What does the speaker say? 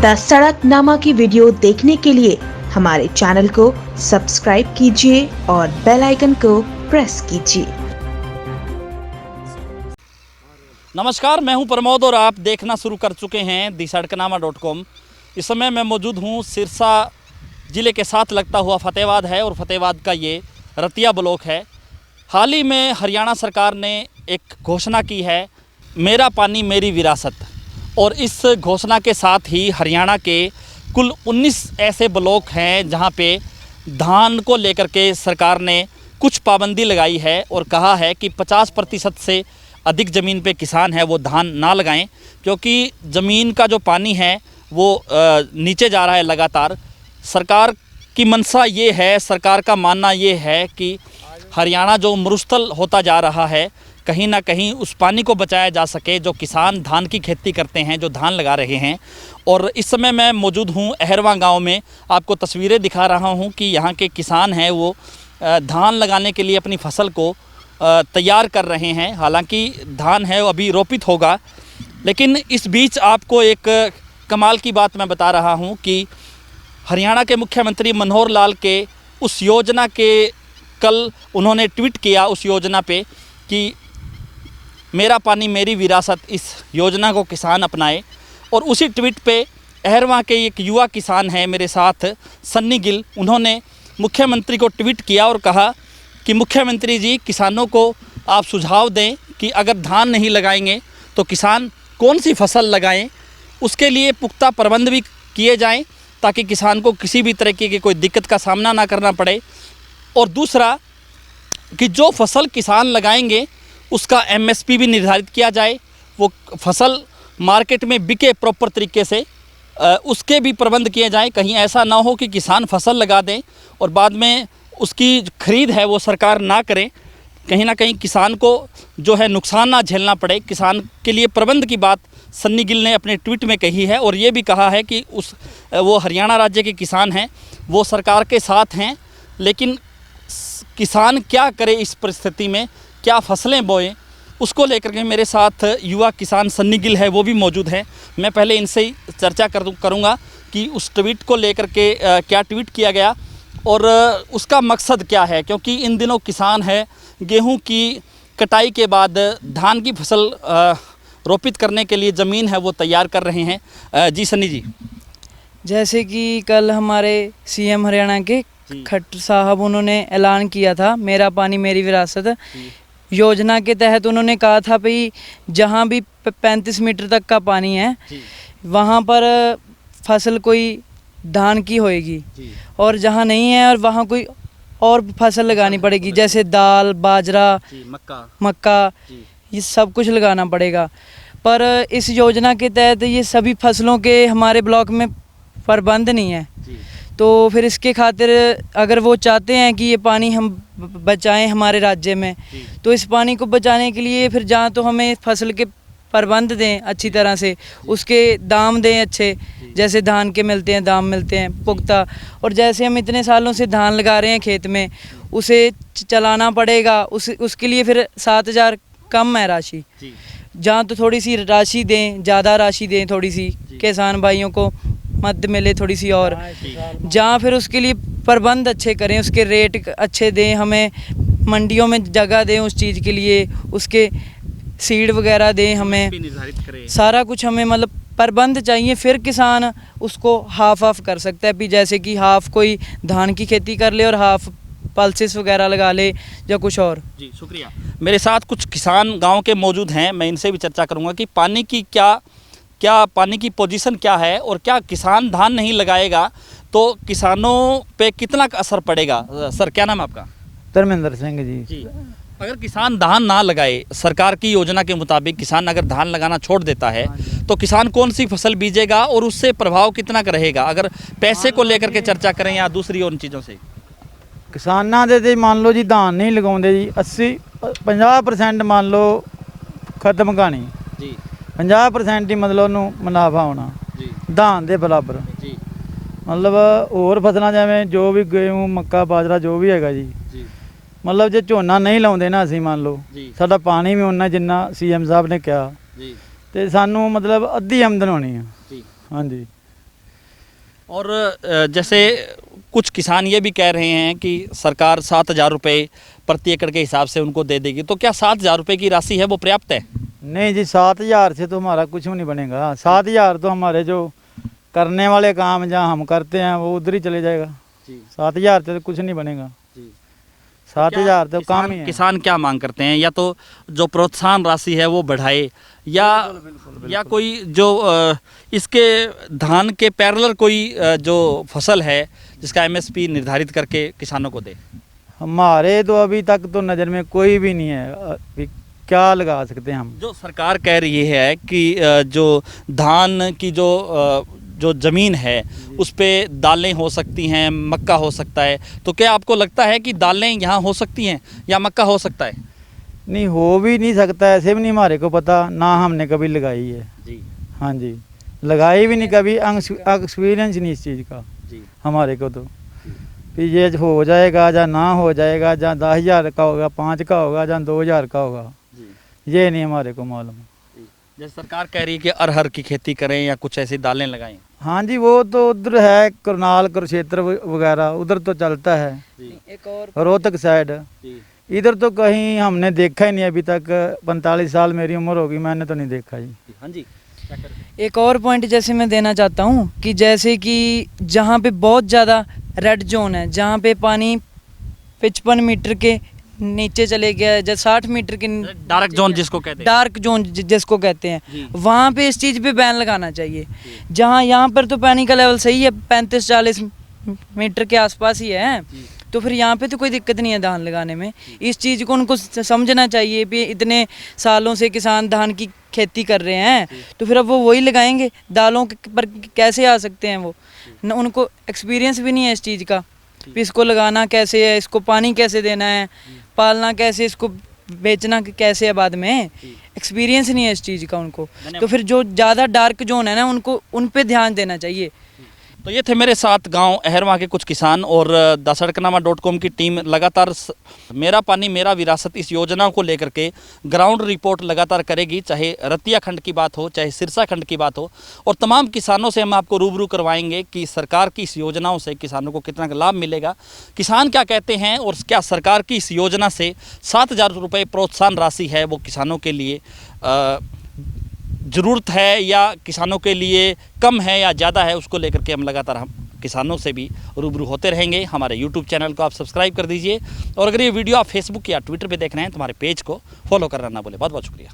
The सड़कनामा की video देखने के लिए हमारे चैनल को सब्सक्राइब कीजिए और बेल आइकन को प्रेस कीजिए। नमस्कार, मैं हूं प्रमोद और आप देखना शुरू कर चुके हैं दी-सड़कनामा.com। इस समय मैं मौजूद हूं सिरसा ज़िले के साथ लगता हुआ फतेहाबाद है और फतेहाबाद का ये रतिया ब्लॉक है। हाल ही में हरियाणा सरकार ने एक घोषणा की है, मेरा पानी मेरी विरासत, और इस घोषणा के साथ ही हरियाणा के कुल 19 ऐसे ब्लॉक हैं जहां पे धान को लेकर के सरकार ने कुछ पाबंदी लगाई है और कहा है कि 50% से अधिक ज़मीन पे किसान है वो धान ना लगाएं, क्योंकि ज़मीन का जो पानी है वो नीचे जा रहा है लगातार। सरकार की मंशा ये है, सरकार का मानना ये है कि हरियाणा जो मरुस्थल होता जा रहा है, कहीं ना कहीं उस पानी को बचाया जा सके, जो किसान धान की खेती करते हैं, जो धान लगा रहे हैं। और इस समय मैं मौजूद हूँ अहरवा गांव में। आपको तस्वीरें दिखा रहा हूँ कि यहाँ के किसान हैं वो धान लगाने के लिए अपनी फसल को तैयार कर रहे हैं। हालांकि धान है वो अभी रोपित होगा, लेकिन इस बीच आपको एक कमाल की बात मैं बता रहा हूँ कि हरियाणा के मुख्यमंत्री मनोहर लाल के उस योजना के कल उन्होंने ट्वीट किया उस योजना पे कि मेरा पानी मेरी विरासत, इस योजना को किसान अपनाए। और उसी ट्वीट पे अहरवा के एक युवा किसान हैं मेरे साथ, सन्नी गिल, उन्होंने मुख्यमंत्री को ट्वीट किया और कहा कि मुख्यमंत्री जी, किसानों को आप सुझाव दें कि अगर धान नहीं लगाएंगे तो किसान कौन सी फसल लगाएं, उसके लिए पुख्ता प्रबंध भी किए जाएं ताकि किसान को किसी भी तरीके की कोई दिक्कत का सामना ना करना पड़े। और दूसरा कि जो फसल किसान लगाएंगे उसका MSP भी निर्धारित किया जाए, वो फसल मार्केट में बिके प्रॉपर तरीके से, उसके भी प्रबंध किए जाएं। कहीं ऐसा ना हो कि किसान फसल लगा दें और बाद में उसकी खरीद है वो सरकार ना करें, कहीं ना कहीं किसान को जो है नुकसान ना झेलना पड़े। किसान के लिए प्रबंध की बात सन्नी गिल ने अपने ट्वीट में कही है और ये भी कहा है कि वो हरियाणा राज्य के किसान हैं, वो सरकार के साथ हैं, लेकिन किसान क्या करे इस परिस्थिति में, क्या फसलें बोएं, उसको लेकर के मेरे साथ युवा किसान सन्नी गिल है, वो भी मौजूद है। मैं पहले इनसे ही चर्चा करूँगा कि उस ट्वीट को लेकर के क्या ट्वीट किया गया और उसका मकसद क्या है, क्योंकि इन दिनों किसान है गेहूं की कटाई के बाद धान की फसल रोपित करने के लिए ज़मीन है वो तैयार कर रहे हैं। जी सन्नी जी, जैसे कि कल हमारे CM हरियाणा के खट्टर साहब, उन्होंने ऐलान किया था मेरा पानी मेरी विरासत योजना के तहत। उन्होंने कहा था भाई जहाँ भी 35 मीटर तक का पानी है वहाँ पर फसल कोई धान की होएगी, और जहाँ नहीं है और वहाँ कोई और फसल लगानी पड़ेगी, जैसे दाल, बाजरा, मक्का, ये सब कुछ लगाना पड़ेगा। पर इस योजना के तहत ये सभी फसलों के हमारे ब्लॉक में प्रबंध नहीं है, तो फिर इसके खातिर अगर वो चाहते हैं कि ये पानी हम बचाएं हमारे राज्य में, तो इस पानी को बचाने के लिए फिर जहाँ तो हमें फसल के प्रबंध दें अच्छी तरह से, उसके दाम दें अच्छे, जैसे धान के मिलते हैं दाम मिलते हैं पुख्ता। और जैसे हम इतने सालों से धान लगा रहे हैं खेत में, उसे चलाना पड़ेगा, उसके लिए फिर 7,000 कम है राशि। जहाँ तो थोड़ी सी राशि दें, ज़्यादा राशि दें, थोड़ी सी किसान भाइयों को मदद मिले थोड़ी सी, और जहाँ फिर उसके लिए प्रबंध अच्छे करें, उसके रेट अच्छे दें, हमें मंडियों में जगह दें उस चीज़ के लिए, उसके सीड वगैरह दें, हमें सारा कुछ हमें मतलब प्रबंध चाहिए। फिर किसान उसको हाफ कर सकता है, जैसे कि हाफ कोई धान की खेती कर ले और हाफ पल्सेस वगैरह लगा ले या कुछ और। जी शुक्रिया। मेरे साथ कुछ किसान गांव के मौजूद हैं, मैं इनसे भी चर्चा करूंगा कि पानी की क्या पानी की पोजीशन क्या है, और क्या किसान धान नहीं लगाएगा तो किसानों पे कितना असर पड़ेगा। सर, क्या नाम है आपका? धर्मेंद्र सिंह जी। अगर किसान धान ना लगाए, सरकार की योजना के मुताबिक किसान अगर धान लगाना छोड़ देता है तो किसान कौन सी फसल बीजेगा और उससे प्रभाव कितना का रहेगा, अगर पैसे को लेकर के चर्चा करें या दूसरी और चीज़ों से? किसानां दे ते मान लो जी धान नहीं लगाउंदे जी, 80-50% मान लो खत्म कहानी जी, 50% ही मतलब ਉਹਨੂੰ ਮੁਨਾਫਾ ਹੋਣਾ ਜੀ, धान ਦੇ ਬਰਾਬਰ ਜੀ। मतलब ਹੋਰ ਫਸਲਾਂ ਜਿਵੇਂ ਜੋ ਵੀ गेहूं, मक्का, बाजरा जो भी हैगा जी, मतलब जे झोना नहीं लाउंदे ना ਅਸੀਂ ਮੰਨ ਲਓ ਸਾਡਾ ਪਾਣੀ ਵੀ ਉਹਨਾਂ ਜਿੰਨਾ CM ਸਾਹਿਬ ਨੇ ਕਿਹਾ ਜੀ, ਤੇ ਸਾਨੂੰ मतलब ਅੱਧੀ ਆਮਦਨ ਹੋਣੀ ਆ ਜੀ। ਹਾਂਜੀ, और जैसे कुछ किसान ये भी कह रहे हैं कि सरकार 7,000 रुपये प्रति एकड़ के हिसाब से उनको दे देगी, तो क्या 7,000 रुपये की राशि है वो पर्याप्त है? नहीं जी, 7,000 से तो हमारा कुछ भी नहीं बनेगा। 7,000 तो हमारे जो करने वाले काम जहाँ हम करते हैं वो उधर ही चले जाएगा। 7,000 से तो कुछ नहीं बनेगा। 7,000 तो काम ही है। किसान क्या मांग करते हैं? या तो जो प्रोत्साहन राशि है वो बढ़ाए, या कोई जो इसके धान के पैरेलल कोई जो फसल है जिसका एमएसपी निर्धारित करके किसानों को दे। हमारे तो अभी तक तो नज़र में कोई भी नहीं है। अभी क्या लगा सकते हैं हम? जो सरकार कह रही है कि जो धान की जो ज़मीन है उस पे दालें हो सकती हैं, मक्का हो सकता है, तो क्या आपको लगता है कि दालें यहाँ हो सकती हैं या मक्का हो सकता है? नहीं, हो भी नहीं सकता, ऐसे भी नहीं हमारे को पता, ना हमने कभी लगाई है जी। हाँ जी, लगाई भी नहीं कभी, एक्सपीरियंस नहीं इस चीज़ का जी। हमारे को। तो कि ये हो जाएगा या ना हो जाएगा, या 10,000 का होगा, 5 का होगा, या 2,000 का होगा, ये नहीं हमारे को मालूम। जैसे सरकार कह रही है कि अरहर की खेती करें या कुछ ऐसी दालें लगाएं। हाँ जी, वो तो उधर है, करनाल कुरुक्षेत्र वगैरह उधर तो चलता है। एक और रोहतक साइड, इधर तो कहीं हमने देखा ही नहीं अभी तक। 45 साल मेरी उम्र होगी, मैंने तो नहीं देखा जी। हाँ जी। एक और पॉइंट जैसे मैं देना चाहता हूँ कि जैसे कि जहाँ पे बहुत ज़्यादा रेड जोन है, जहाँ पे पानी 55 मीटर के नीचे चले गया, जैसे 60 मीटर के डार्क जोन जिसको कहते हैं। डार्क जोन जिसको कहते हैं, वहाँ पे इस चीज़ पे बैन लगाना चाहिए। जहाँ यहाँ पर तो पानी का लेवल सही है, 35-40 मीटर के आसपास ही है, तो फिर यहाँ पे तो कोई दिक्कत नहीं है धान लगाने में। इस चीज़ को उनको समझना चाहिए कि इतने सालों से किसान धान की खेती कर रहे हैं, तो फिर अब वो वही लगाएंगे, दालों पर कैसे आ सकते हैं वो? न उनको एक्सपीरियंस भी नहीं है इस चीज़ का, फिर इसको लगाना कैसे है, इसको पानी कैसे देना है, पालना कैसे, इसको बेचना कैसे है, बाद में एक्सपीरियंस नहीं है इस चीज़ का उनको। तो फिर जो ज़्यादा डार्क जोन है ना, उनको उन पे ध्यान देना चाहिए। तो ये थे मेरे साथ गांव अहरवा के कुछ किसान, और dasardkanaama.com की टीम लगातार मेरा पानी मेरा विरासत इस योजना को लेकर के ग्राउंड रिपोर्ट लगातार करेगी, चाहे रतिया खंड की बात हो, चाहे सिरसा खंड की बात हो, और तमाम किसानों से हम आपको रूबरू करवाएंगे कि सरकार की इस योजनाओं से किसानों को कितना लाभ मिलेगा, किसान क्या कहते हैं, और क्या सरकार की इस योजना से 7,000 रुपये प्रोत्साहन राशि है वो किसानों के लिए ज़रूरत है या किसानों के लिए कम है या ज़्यादा है, उसको लेकर के हम लगातार हम किसानों से भी रूबरू होते रहेंगे। हमारे YouTube चैनल को आप सब्सक्राइब कर दीजिए, और अगर ये वीडियो आप फेसबुक या ट्विटर पे देख रहे हैं तो हमारे पेज को फॉलो करना ना भूलें। बहुत बहुत शुक्रिया।